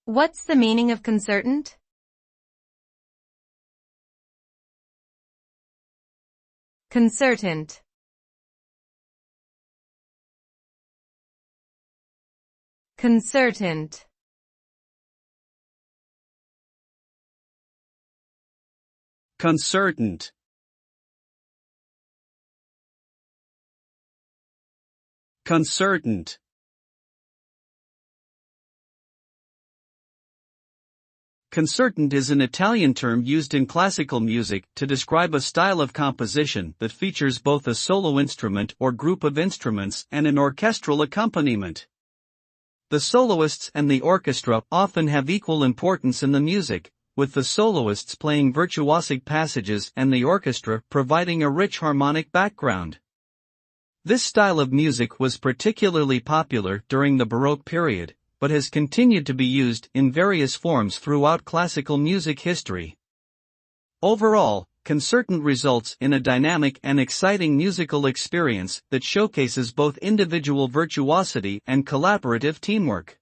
What's the meaning of concertant? Concertant. Concertant. Concertant. Concertant. Concertant is an Italian term used in classical music to describe a style of composition that features both a solo instrument or group of instruments and an orchestral accompaniment. The soloists and the orchestra often have equal importance in the music, with the soloists playing virtuosic passages and the orchestra providing a rich harmonic background. This style of music was particularly popular during the Baroque period, but has continued to be used in various forms throughout classical music history. Overall, concertant results in a dynamic and exciting musical experience that showcases both individual virtuosity and collaborative teamwork.